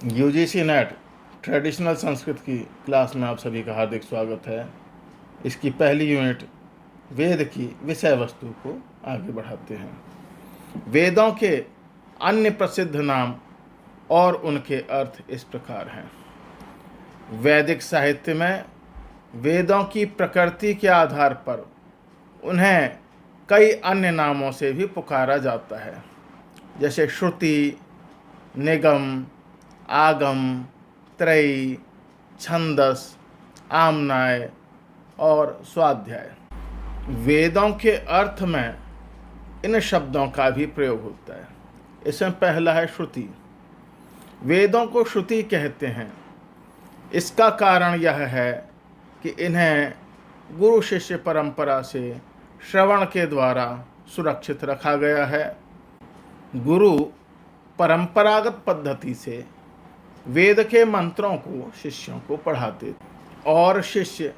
UGC net traditional Sanskrit की class में आप सभी का हार्दिक स्वागत है। इसकी पहली यूनिट वेद की विषय वस्तु को आगे बढ़ाते हैं। वेदों के अन्य प्रसिद्ध नाम और उनके अर्थ इस प्रकार हैं। वैदिक साहित्य में वेदों की प्रकृति के आधार पर उन्हें कई अन्य नामों से भी पुकारा जाता है, जैसे श्रुति, निगम, आगम, त्रयी, छंदस, आमनाय और स्वाध्याय। वेदों के अर्थ में इन शब्दों का भी प्रयोग होता है। इसमें पहला है श्रुति। वेदों को श्रुति कहते हैं। इसका कारण यह है कि इन्हें गुरु शिष्य परंपरा से श्रवण के द्वारा सुरक्षित रखा गया है। गुरु परंपरागत पद्धति से वेद के मंत्रों को शिष्यों को पढ़ाते और शिष्य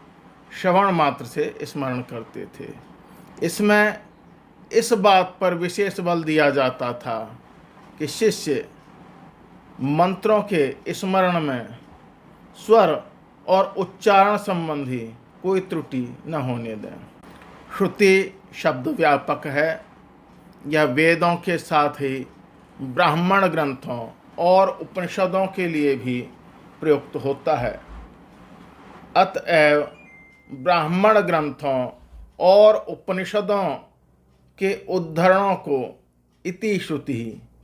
श्रवण मात्र से स्मरण करते थे। इसमें इस बात पर विशेष बल दिया जाता था कि शिष्य मंत्रों के स्मरण में स्वर और उच्चारण संबंधी कोई त्रुटि न होने दें। श्रुति शब्द व्यापक है। यह वेदों के साथ ही ब्राह्मण ग्रंथों और उपनिषदों के लिए भी प्रयुक्त होता है। अतएव ब्राह्मण ग्रंथों और उपनिषदों के उद्धरणों को इति श्रुति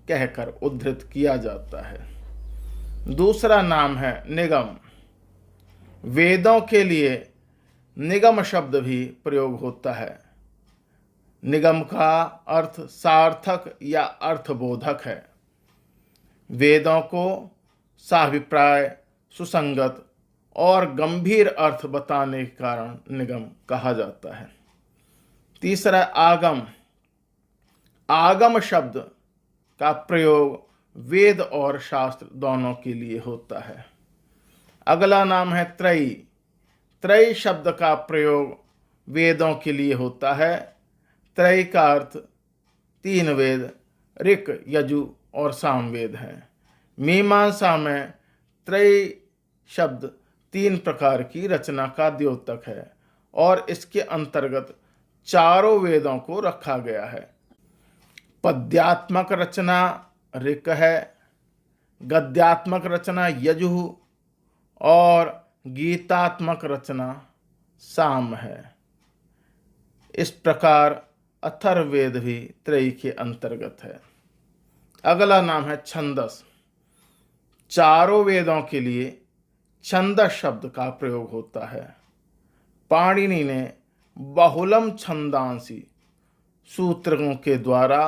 कहकर उद्धृत किया जाता है। दूसरा नाम है निगम। वेदों के लिए निगम शब्द भी प्रयोग होता है। निगम का अर्थ सार्थक या अर्थबोधक है। वेदों को साभिप्राय, सुसंगत और गंभीर अर्थ बताने के कारण निगम कहा जाता है। तीसरा आगम। आगम शब्द का प्रयोग वेद और शास्त्र दोनों के लिए होता है। अगला नाम है त्रयी। त्रयी शब्द का प्रयोग वेदों के लिए होता है। त्रयी का अर्थ तीन वेद ऋक, यजु और सामवेद हैं। मीमांसा में त्रयी शब्द तीन प्रकार की रचना का द्योतक है और इसके अंतर्गत चारों वेदों को रखा गया है। पद्यात्मक रचना ऋक है, गद्यात्मक रचना यजु और गीतात्मक रचना साम है। इस प्रकार अथर्ववेद भी त्रयी के अंतर्गत है। अगला नाम है छंदस। चारों वेदों के लिए छंदस शब्द का प्रयोग होता है। पाणिनि ने बहुलम छंदांसी सूत्रों के द्वारा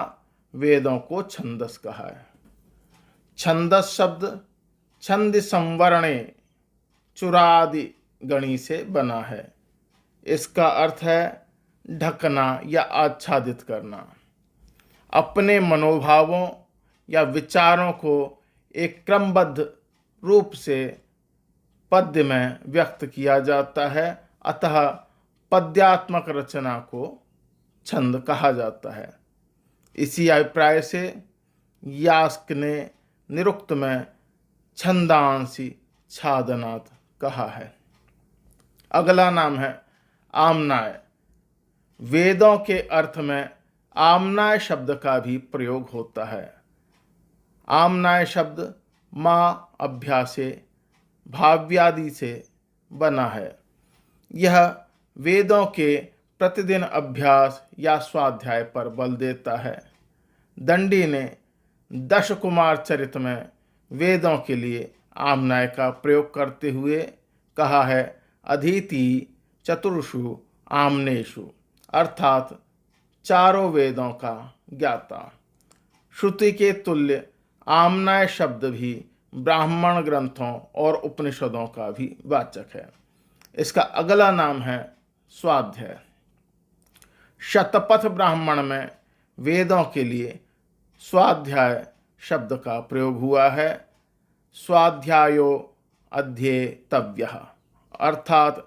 वेदों को छंदस कहा है। छंदस शब्द छंद संवरणे चुरादि गणी से बना है। इसका अर्थ है ढकना या आच्छादित करना। अपने मनोभावों या विचारों को एक क्रमबद्ध रूप से पद्य में व्यक्त किया जाता है, अतः पद्यात्मक रचना को छंद कहा जाता है। इसी अभिप्राय से यास्क ने निरुक्त में छंदांसी छादनात् कहा है। अगला नाम है आमनाय। वेदों के अर्थ में आमनाय शब्द का भी प्रयोग होता है। आमनाय शब्द माँ अभ्यासे भाव्यादि से बना है। यह वेदों के प्रतिदिन अभ्यास या स्वाध्याय पर बल देता है। दंडी ने दश कुमार चरित में वेदों के लिए आमनाय का प्रयोग करते हुए कहा है, अधीति चतुर्षु आमनेषु, अर्थात चारों वेदों का ज्ञाता। श्रुति के तुल्य आमनाय शब्द भी ब्राह्मण ग्रंथों और उपनिषदों का भी वाचक है। इसका अगला नाम है स्वाध्याय। शतपथ ब्राह्मण में वेदों के लिए स्वाध्याय शब्द का प्रयोग हुआ है। स्वाध्यायो अध्येतव्यः, अर्थात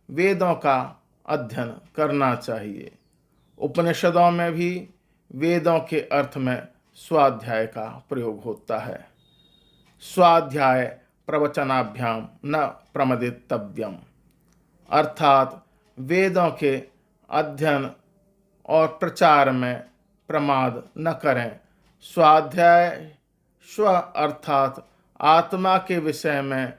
वेदों का अध्ययन करना चाहिए। उपनिषदों में भी वेदों के अर्थ में स्वाध्याय का प्रयोग होता है। स्वाध्याय प्रवचनाभ्याम न प्रमदितव्यम, अर्थात वेदों के अध्ययन और प्रचार में प्रमाद न करें। स्वाध्याय स्व अर्थात आत्मा के विषय में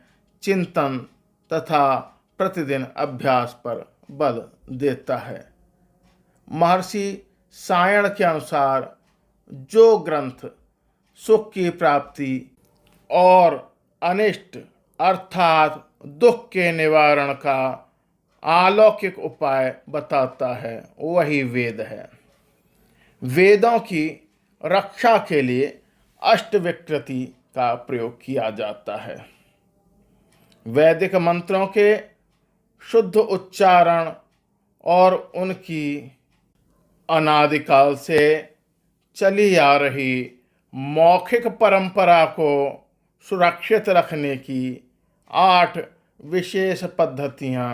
चिंतन तथा प्रतिदिन अभ्यास पर बल देता है। महर्षि सायण के अनुसार जो ग्रंथ सुख की प्राप्ति और अनिष्ट अर्थात दुख के निवारण का अलौकिक उपाय बताता है वही वेद है। वेदों की रक्षा के लिए अष्टविकृति का प्रयोग किया जाता है। वैदिक मंत्रों के शुद्ध उच्चारण और उनकी अनादिकाल से चली आ रही मौखिक परंपरा को सुरक्षित रखने की 8 विशेष पद्धतियां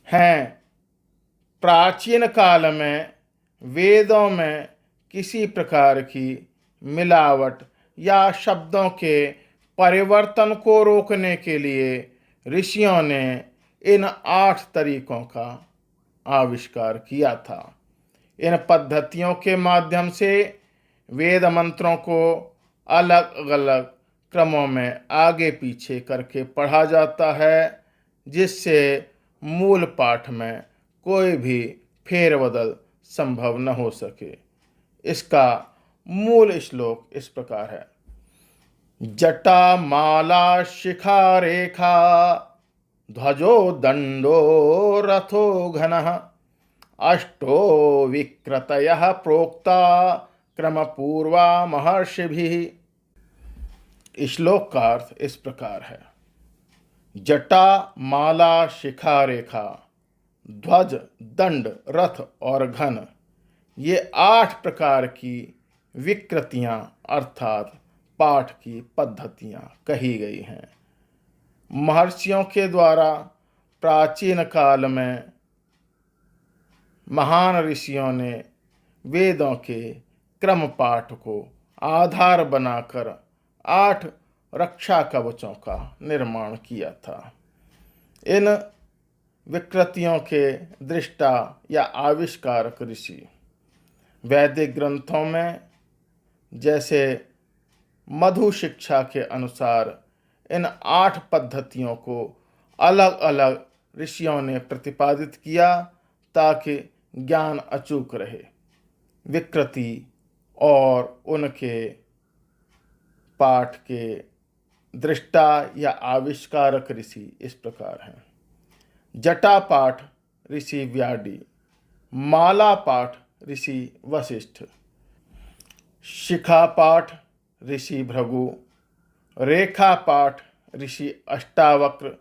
हैं। प्राचीन काल में वेदों में किसी प्रकार की मिलावट या शब्दों के परिवर्तन को रोकने के लिए ऋषियों ने इन 8 तरीकों का आविष्कार किया था। इन पद्धतियों के माध्यम से वेद मंत्रों को अलग अलग क्रमों में आगे पीछे करके पढ़ा जाता है, जिससे मूल पाठ में कोई भी फेरबदल संभव न हो सके। इसका मूल श्लोक इस प्रकार है। जटा माला शिखा रेखा ध्वजो दंडो रथो घनः अष्टो विक्रतयः प्रोक्ता क्रमपूर्वा महर्षिभिः। श्लोक का अर्थ इस प्रकार है। जटा माला शिखा रेखा ध्वज दंड रथ और घन, ये 8 प्रकार की विकृतियां अर्थात पाठ की पद्धतियां कही गई हैं। महर्षियों के द्वारा प्राचीन काल में महान ऋषियों ने वेदों के क्रम पाठ को आधार बनाकर 8 रक्षा कवचों का निर्माण किया था। इन विकृतियों के दृष्टा या आविष्कारक ऋषि वैदिक ग्रंथों में जैसे मधु शिक्षा के अनुसार इन 8 पद्धतियों को अलग अलग ऋषियों ने प्रतिपादित किया ताकि ज्ञान अचूक रहे। विकृति और उनके पाठ के दृष्टा या आविष्कारक ऋषि इस प्रकार हैं। जटा पाठ ऋषि व्याडी, माला पाठ ऋषि वशिष्ठ, शिखा पाठ ऋषि भृगु, रेखा पाठ ऋषि अष्टावक्र,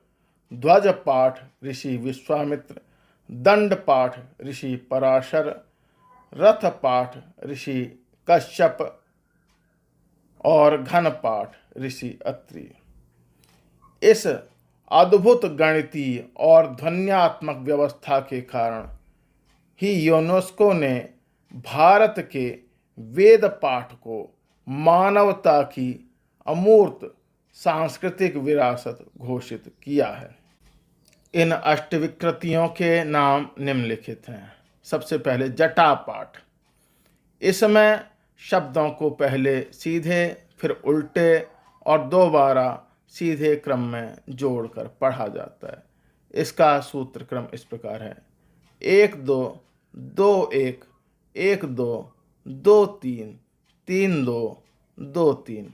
ध्वज पाठ ऋषि विश्वामित्र, दंड पाठ ऋषि पराशर, रथ पाठ ऋषि कश्यप और घन पाठ ऋषि अत्रि। इस अद्भुत गणितीय और ध्वन्यात्मक व्यवस्था के कारण ही यूनेस्को ने भारत के वेद पाठ को मानवता की अमूर्त सांस्कृतिक विरासत घोषित किया है। इन अष्टविकृतियों के नाम निम्नलिखित हैं। सबसे पहले जटा पाठ। इसमें शब्दों को पहले सीधे फिर उल्टे और दोबारा सीधे क्रम में जोड़कर पढ़ा जाता है। इसका सूत्र क्रम इस प्रकार है: 1 2 2 1 1 2 2 3 3 2 2 3।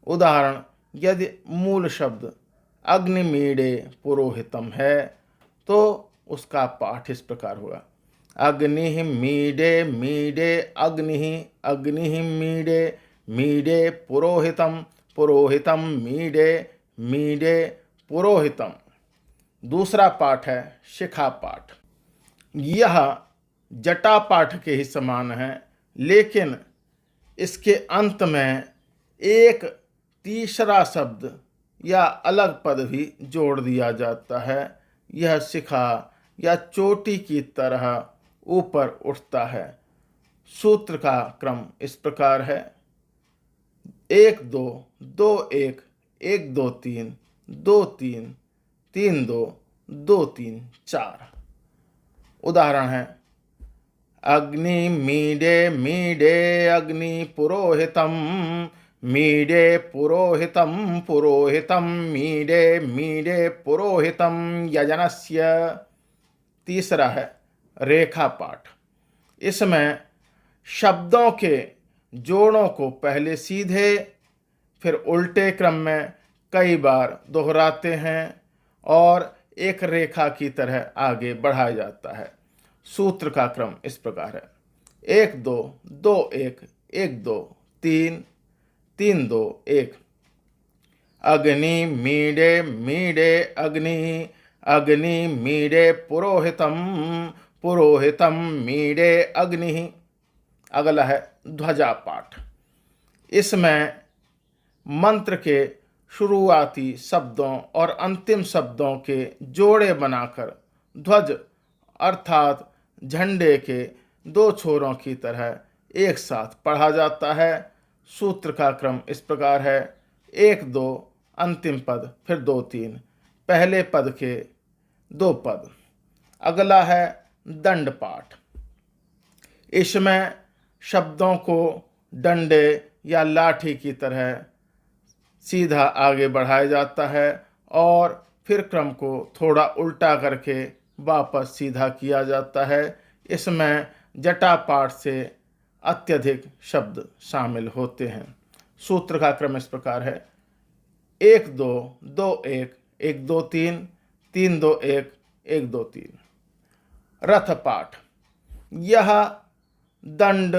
उदाहरण, यदि मूल शब्द अग्निमीडे पुरोहितम है तो उसका पाठ इस प्रकार होगा: अग्नि मीडे मीडे अग्नि अग्नि मीडे मीडे पुरोहितम पुरोहितम मीडे मीडे पुरोहितम। दूसरा पाठ है शिखा पाठ। यह जटा पाठ के ही समान है, लेकिन इसके अंत में एक तीसरा शब्द या अलग पद भी जोड़ दिया जाता है। यह शिखा या चोटी की तरह ऊपर उठता है। सूत्र का क्रम इस प्रकार है: 1 2 2 1 1 2 3 2 3 3 2 2 3 4। उदाहरण है अग्नि मीडे मीडे अग्नि पुरोहितम, मीडे पुरोहितम पुरोहितम मीडे मीडे पुरोहितम यजनस्य। तीसरा है रेखा पाठ। इसमें शब्दों के जोड़ों को पहले सीधे फिर उल्टे क्रम में कई बार दोहराते हैं और एक रेखा की तरह आगे बढ़ाया जाता है। सूत्र का क्रम इस प्रकार है 1 2 2 1 1 2 3 3 2 1। अग्नि मीडे मीडे अग्नि अग्नि मीडे पुरोहितम पुरोहितम मीडे अग्नि। अगला है ध्वजा पाठ। इसमें मंत्र के शुरुआती शब्दों और अंतिम शब्दों के जोड़े बनाकर ध्वज अर्थात झंडे के 2 छोरों की तरह एक साथ पढ़ा जाता है। सूत्र का क्रम इस प्रकार है 1 2 अंतिम पद फिर 2 3 पहले पद के 2 पद। अगला है दंड पाठ। इसमें शब्दों को डंडे या लाठी की तरह सीधा आगे बढ़ाया जाता है और फिर क्रम को थोड़ा उल्टा करके वापस सीधा किया जाता है। इसमें जटा पाठ से अत्यधिक शब्द शामिल होते हैं। सूत्र का क्रम इस प्रकार है 1 2 2 1 1 2 3 3 2 1 1 2 3। रथ पाठ। यह दंड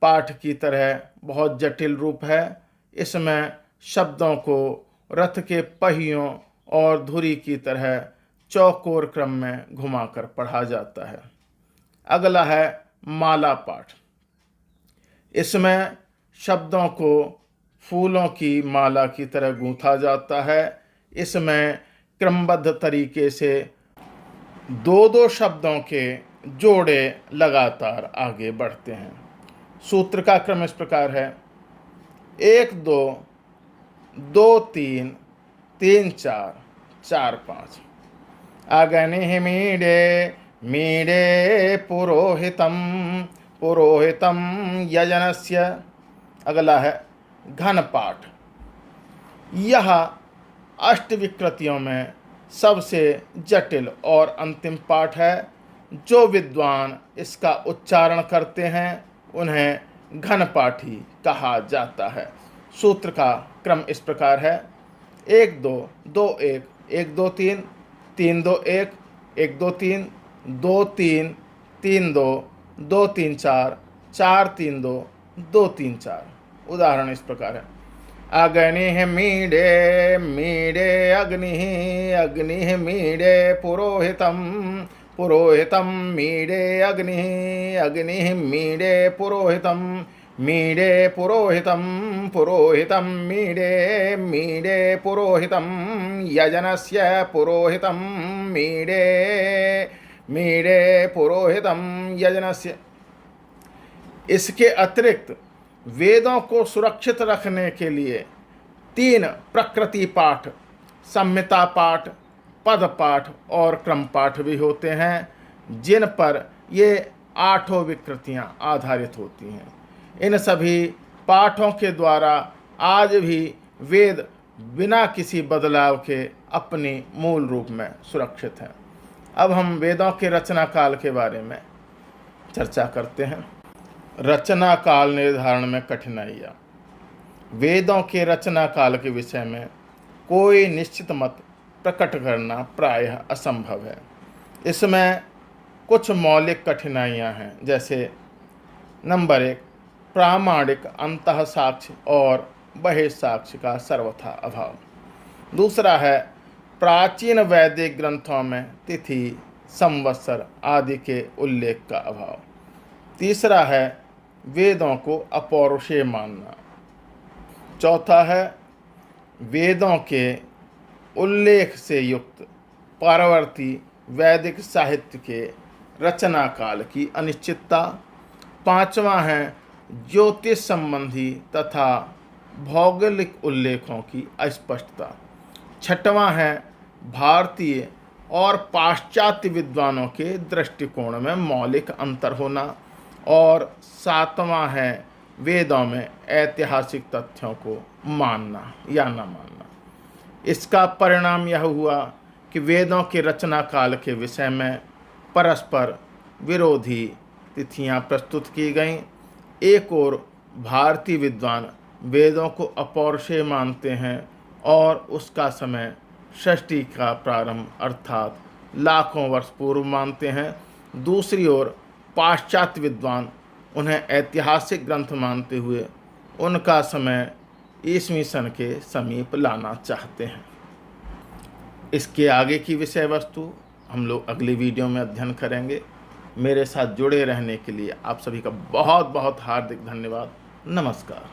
पाठ की तरह बहुत जटिल रूप है। इसमें शब्दों को रथ के पहियों और धुरी की तरह चौकोर क्रम में घुमाकर पढ़ा जाता है। अगला है माला पाठ। इसमें शब्दों को फूलों की माला की तरह गूंथा जाता है। इसमें क्रमबद्ध तरीके से 2-2 शब्दों के जोड़े लगातार आगे बढ़ते हैं। सूत्र का क्रम इस प्रकार है 1 2 2 3 3 4 4 5। अग्निः मीडे मीडे पुरोहितम पुरोहितम यजनस्य। अगला है घन पाठ। यह अष्टविकृतियों में सबसे जटिल और अंतिम पाठ है। जो विद्वान इसका उच्चारण करते हैं उन्हें घन पाठी कहा जाता है। सूत्र का क्रम इस प्रकार है 1 2 2 1 1 2 3 3 2 1 1 2 3 2 3 3 2 2 3 4 4 3 2 2 3 4। उदाहरण इस प्रकार है अग्निः मीडे मीडे अग्निः अग्निः मीडे पुरोहितम पुरोहितम मीडे अग्निः अग्निः मीडे पुरोहितम मीडे पुरोहितम पुरोहितम मीडे मीडे पुरोहितम यजनस्य पुरोहितम मीडे मीडे पुरोहितम यजनस्य। इसके अतिरिक्त वेदों को सुरक्षित रखने के लिए 3 प्रकृति पाठ, संहिता पाठ, पद पाठ और क्रम पाठ भी होते हैं जिन पर ये 8 विकृतियां आधारित होती हैं। इन सभी पाठों के द्वारा आज भी वेद बिना किसी बदलाव के अपनी मूल रूप में सुरक्षित हैं। अब हम वेदों के रचना काल के बारे में चर्चा करते हैं। रचना काल निर्धारण में कठिनाइयाँ। वेदों के रचना काल के विषय में कोई निश्चित मत प्रकट करना प्रायः असंभव है। इसमें कुछ मौलिक कठिनाइयाँ हैं, जैसे नंबर 1 प्रामाणिक अंतः साक्ष्य और बहिः साक्ष्य का सर्वथा अभाव। दूसरा है प्राचीन वैदिक ग्रंथों में तिथि, संवत्सर आदि के उल्लेख का अभाव। तीसरा है वेदों को अपौरुषेय मानना। चौथा है वेदों के उल्लेख से युक्त परवर्ती वैदिक साहित्य के रचना काल की अनिश्चितता। 5वां है ज्योतिष संबंधी तथा भौगोलिक उल्लेखों की अस्पष्टता। छठवां है भारतीय और पाश्चात्य विद्वानों के दृष्टिकोण में मौलिक अंतर होना। और सातवां है वेदों में ऐतिहासिक तथ्यों को मानना या न मानना। इसका परिणाम यह हुआ कि वेदों के रचना काल के विषय में परस्पर विरोधी तिथियां प्रस्तुत की गईं। एक ओर भारतीय विद्वान वेदों को अपौरुषेय मानते हैं और उसका समय सृष्टि का प्रारंभ अर्थात लाखों वर्ष पूर्व मानते हैं। दूसरी ओर पाश्चात्य विद्वान उन्हें ऐतिहासिक ग्रंथ मानते हुए उनका समय ईस्वी सन के समीप लाना चाहते हैं। इसके आगे की विषय वस्तु हम लोग अगली वीडियो में अध्ययन करेंगे। मेरे साथ जुड़े रहने के लिए आप सभी का बहुत बहुत हार्दिक धन्यवाद। नमस्कार।